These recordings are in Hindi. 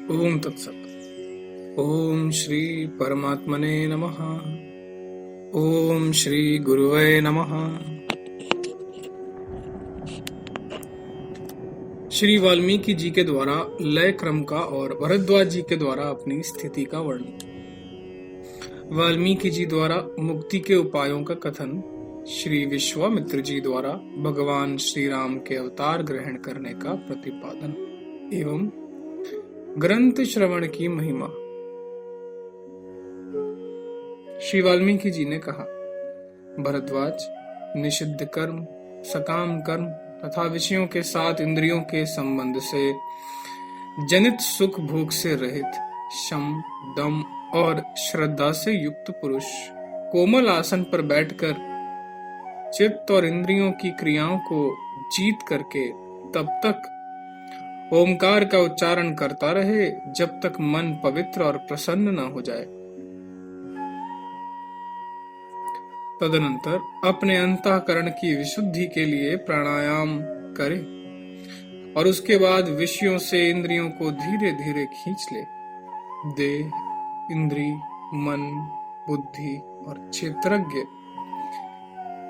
ओम तत्सत। ओम श्री परमात्मने नमः। ओम श्री गुरुवे नमः। श्री वाल्मीकि जी के द्वारा लय क्रम का और भरद्वाज जी के द्वारा अपनी स्थिति का वर्णन। वाल्मीकि जी द्वारा मुक्ति के उपायों का कथन। श्री विश्वामित्र जी द्वारा भगवान श्री राम के अवतार ग्रहण करने का प्रतिपादन एवं ग्रंथ श्रवण की महिमा। श्री वाल्मीकि जी ने कहा, भरद्वाज, निषिद्ध कर्म, सकाम कर्म तथा विषयों के साथ इंद्रियों के संबंध से जनित सुख भोग से रहित, शम, दम और श्रद्धा से युक्त पुरुष कोमल आसन पर बैठकर चित्त और इंद्रियों की क्रियाओं को जीत करके तब तक ओमकार का उच्चारण करता रहे जब तक मन पवित्र और प्रसन्न न हो जाए। तदनंतर अपने अंतःकरण की विशुद्धि के लिए प्राणायाम करे और उसके बाद विषयों से इंद्रियों को धीरे धीरे खींच ले। देह, इंद्री, मन, बुद्धि और क्षेत्रज्ञ,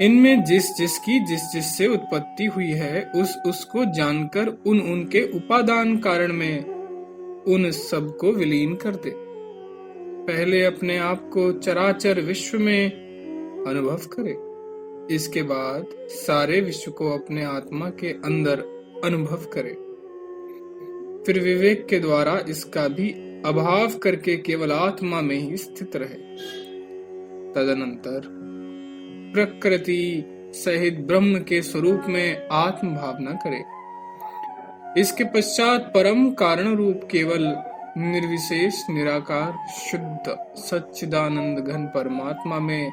इनमें जिस जिससे उत्पत्ति हुई है उसको जानकर उनके उपादान कारण में उन सब को विलीन कर दे। पहले अपने आप को चराचर विश्व में अनुभव करे, इसके बाद सारे विश्व को अपने आत्मा के अंदर अनुभव करे। फिर विवेक के द्वारा इसका भी अभाव करके केवल आत्मा में ही स्थित रहे। तदनंतर प्रकृति सहित ब्रह्म के स्वरूप में आत्म भावना करे। इसके पश्चात परम कारण रूप केवल निर्विशेष निराकार शुद्ध सच्चिदानंद घन परमात्मा में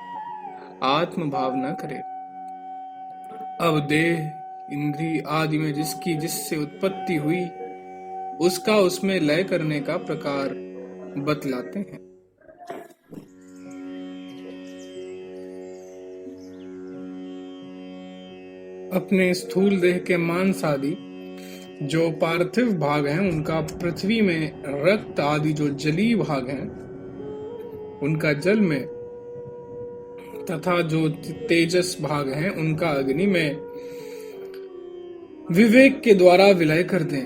आत्म भावना करे। अब देह, इंद्री आदि में जिससे उत्पत्ति हुई उसका उसमें लय करने का प्रकार बतलाते हैं। अपने स्थूल देह के मांस आदि जो पार्थिव भाग हैं उनका पृथ्वी में, रक्त आदि जो जलीय भाग हैं उनका जल में, तथा जो तेजस भाग हैं उनका अग्नि में विवेक के द्वारा विलय कर दें।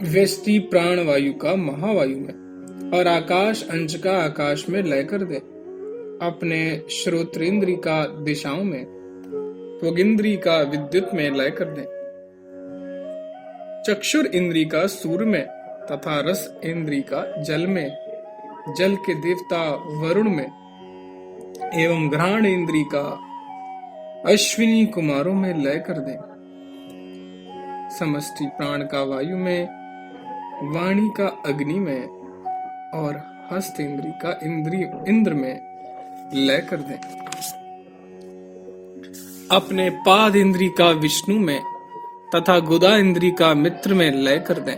व्यष्टि प्राण वायु का महावायु में और आकाश अंश का आकाश में लय कर दें। अपने श्रोत्रेंद्री का दिशाओं में, त्वगिंद्री का विद्युत में लय कर दें। चक्षुर इंद्री का सूर्य में तथा रस इंद्री का जल में, जल के देवता वरुण में एवं घ्राण इंद्री का अश्विनी कुमारों में लय कर दें। समष्टि प्राण का वायु में, वाणी का अग्नि में और हस्त इंद्री का इंद्र में लय कर दें। अपने पाद इंद्री का विष्णु में तथा गुदा इंद्री का मित्र में लय कर दें।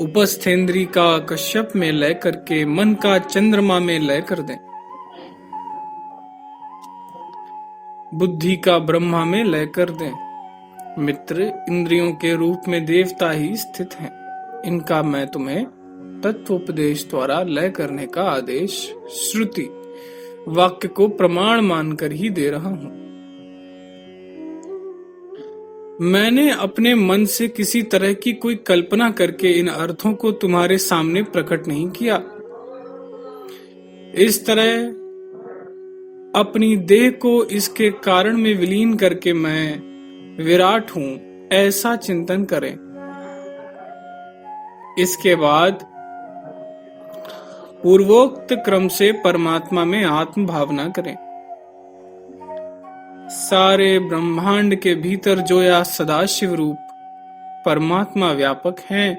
उपस्थेंद्री का कश्यप में लय करके मन का चंद्रमा में लय कर दें। बुद्धि का ब्रह्मा में लय कर दें। मित्र इंद्रियों के रूप में देवता ही स्थित हैं। इनका मैं तुम्हें तत्वोपदेश द्वारा लय करने का आदेश श्रुति वाक्य को प्रमाण मानकर ही दे रहा हूं। मैंने अपने मन से किसी तरह की कोई कल्पना करके इन अर्थों को तुम्हारे सामने प्रकट नहीं किया। इस तरह अपनी देह को इसके कारण में विलीन करके मैं विराट हूं, ऐसा चिंतन करें। इसके बाद पूर्वोक्त क्रम से परमात्मा में आत्म भावना करें। सारे ब्रह्मांड के भीतर जो या सदाशिव रूप परमात्मा व्यापक हैं,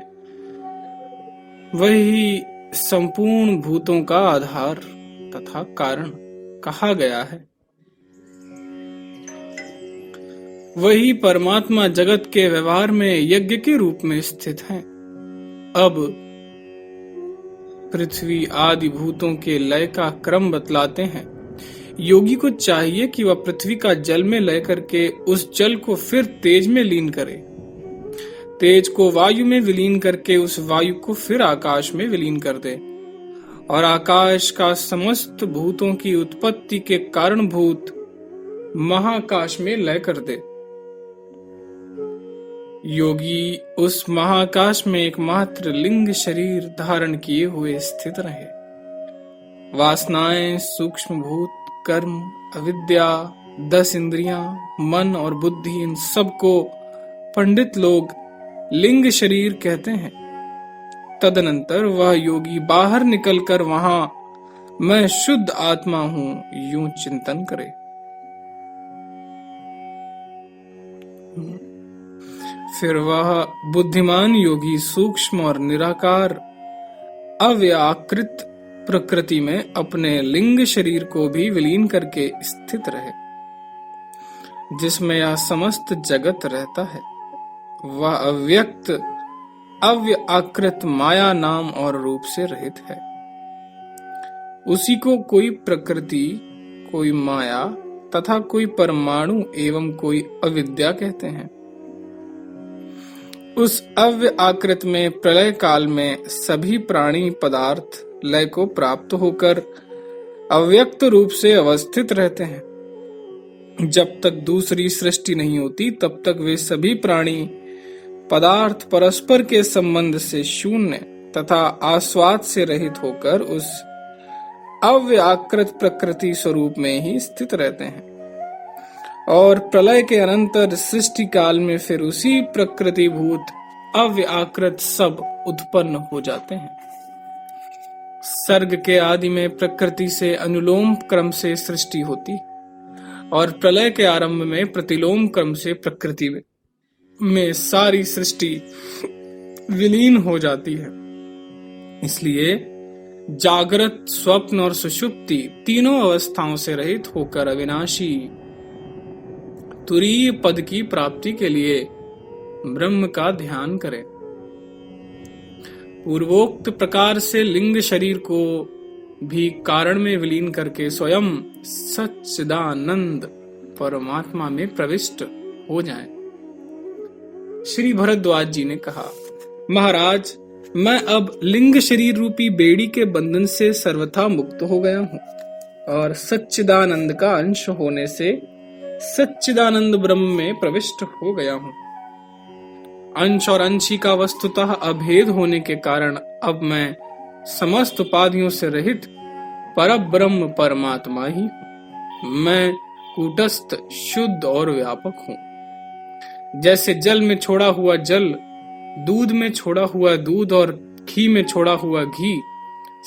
वही संपूर्ण भूतों का आधार तथा कारण कहा गया है। वही परमात्मा जगत के व्यवहार में यज्ञ के रूप में स्थित है। अब पृथ्वी आदि भूतों के लय का क्रम बतलाते हैं। योगी को चाहिए कि वह पृथ्वी का जल में लय करके उस जल को फिर तेज में लीन करे। तेज को वायु में विलीन करके उस वायु को फिर आकाश में विलीन कर दे और आकाश का समस्त भूतों की उत्पत्ति के कारणभूत महाकाश में लय कर दे। योगी उस महाकाश में एकमात्र लिंग शरीर धारण किए हुए स्थित रहे। वासनाएं, सूक्ष्म भूत, कर्म, अविद्या, 10 इंद्रियां, मन और बुद्धि, इन सबको पंडित लोग लिंग शरीर कहते हैं। तदनंतर वह योगी बाहर निकलकर वहां मैं शुद्ध आत्मा हूं यूं चिंतन करे। फिर वह बुद्धिमान योगी सूक्ष्म और निराकार अव्याकृत प्रकृति में अपने लिंग शरीर को भी विलीन करके स्थित रहे, जिसमें यह समस्त जगत रहता है। वह अव्यक्त अव्याकृत माया नाम और रूप से रहित है। उसी को कोई प्रकृति, कोई माया तथा कोई परमाणु एवं कोई अविद्या कहते हैं। उस अव्याकृत में प्रलय काल में सभी प्राणी पदार्थ लय को प्राप्त होकर अव्यक्त रूप से अवस्थित रहते हैं। जब तक दूसरी सृष्टि नहीं होती तब तक वे सभी प्राणी पदार्थ परस्पर के संबंध से शून्य तथा आस्वाद से रहित होकर उस अव्याकृत प्रकृति स्वरूप में ही स्थित रहते हैं और प्रलय के अनंतर सृष्टि काल में फिर उसी प्रकृति भूत अव्याकृत सब उत्पन्न हो जाते हैं। सर्ग के आदि में प्रकृति से अनुलोम क्रम से सृष्टि होती और प्रलय के आरंभ में प्रतिलोम क्रम से प्रकृति में सारी सृष्टि विलीन हो जाती है। इसलिए जागृत, स्वप्न और सुषुप्ति तीनों अवस्थाओं से रहित होकर अविनाशी तुरीय पद की प्राप्ति के लिए ब्रह्म का ध्यान करें। पूर्वोक्त प्रकार से लिंग शरीर को भी कारण में विलीन करके स्वयं सच्चिदानंद परमात्मा में प्रविष्ट हो जाएं। श्री भरद्वाज जी ने कहा, महाराज, मैं अब लिंग शरीर रूपी बेड़ी के बंधन से सर्वथा मुक्त हो गया हूँ और सच्चिदानंद का अंश होने से सच्चिदानंद ब्रह्म में प्रविष्ट हो गया हूँ। अंश और अंशी का वस्तुतः अभेद होने के कारण अब मैं समस्त उपाधियों से रहित परब्रह्म परमात्मा ही हूँ। मैं कूटस्थ, शुद्ध और व्यापक हूँ। जैसे जल में छोड़ा हुआ जल, दूध में छोड़ा हुआ दूध और घी में छोड़ा हुआ घी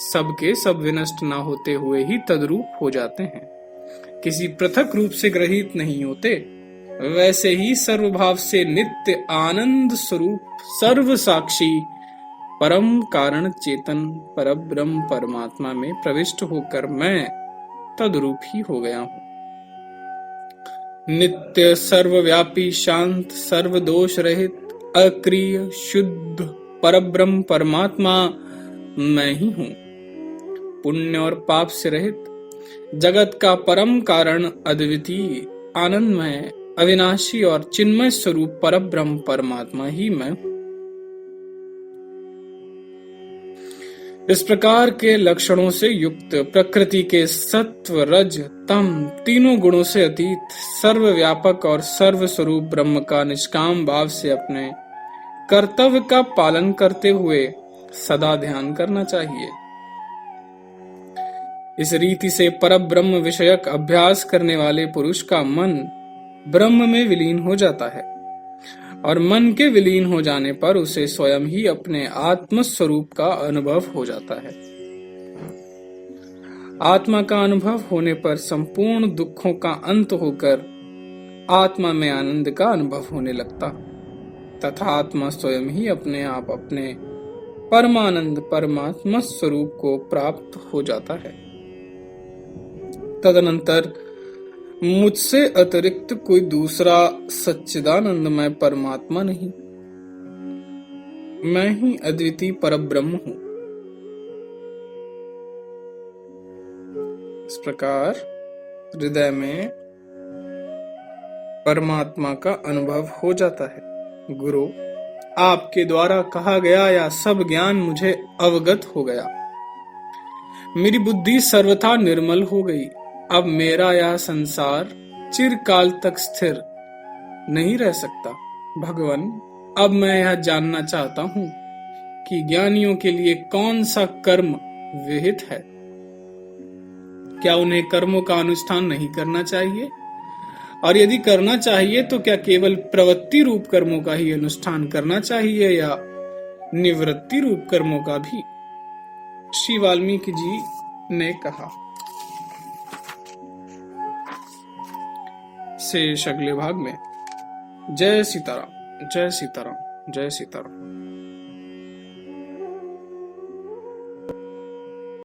सबके सब विनष्ट न होते हुए ही तद्रूप हो जाते हैं, किसी पृथक रूप से ग्रहित नहीं होते, वैसे ही सर्वभाव से नित्य आनंद स्वरूप सर्व साक्षी परम कारण चेतन परब्रह्म परमात्मा में प्रविष्ट होकर मैं तद्रूप ही हो गया हूँ। नित्य सर्वव्यापी शांत सर्वदोष रहित अक्रिय शुद्ध परब्रह्म परमात्मा मैं ही हूँ। पुण्य और पाप से रहित जगत का परम कारण अद्वितीय आनंदमय अविनाशी और चिन्मय स्वरूप परब्रह्म परमात्मा ही मैं हूँ। इस प्रकार के लक्षणों से युक्त प्रकृति के सत्व, रज, तम तीनों गुणों से अतीत सर्वव्यापक और सर्वस्वरूप ब्रह्म का निष्काम भाव से अपने कर्तव्य का पालन करते हुए सदा ध्यान करना चाहिए। इस रीति से परब्रह्म विषयक अभ्यास करने वाले पुरुष का मन ब्रह्म में विलीन हो जाता है और मन के विलीन हो जाने पर उसे स्वयं ही अपने आत्म स्वरूप का अनुभव हो जाता है। आत्मा का अनुभव होने पर संपूर्ण दुखों का अंत होकर आत्मा में आनंद का अनुभव होने लगता तथा आत्मा स्वयं ही अपने आप अपने परमानंद परमात्मा स्वरूप को प्राप्त हो जाता है। तदनंतर मुझसे अतिरिक्त कोई दूसरा सच्चिदानंदमय परमात्मा नहीं, मैं ही अद्वितीय परब्रह्म हूँ। इस प्रकार हृदय में परमात्मा का अनुभव हो जाता है। गुरु आपके द्वारा कहा गया या सब ज्ञान मुझे अवगत हो गया। मेरी बुद्धि सर्वथा निर्मल हो गई। अब मेरा यह संसार चिरकाल तक स्थिर नहीं रह सकता। भगवान, अब मैं यह जानना चाहता हूँ कि ज्ञानियों के लिए कौन सा कर्म विहित है। क्या उन्हें कर्मों का अनुष्ठान नहीं करना चाहिए? और यदि करना चाहिए तो क्या केवल प्रवृत्ति रूप कर्मों का ही अनुष्ठान करना चाहिए या निवृत्ति रूप कर्मों का भी? श्री वाल्मीकि जी ने कहा। शेष अगले भाग में। जय सीताराम, जय सीताराम, जय सीताराम।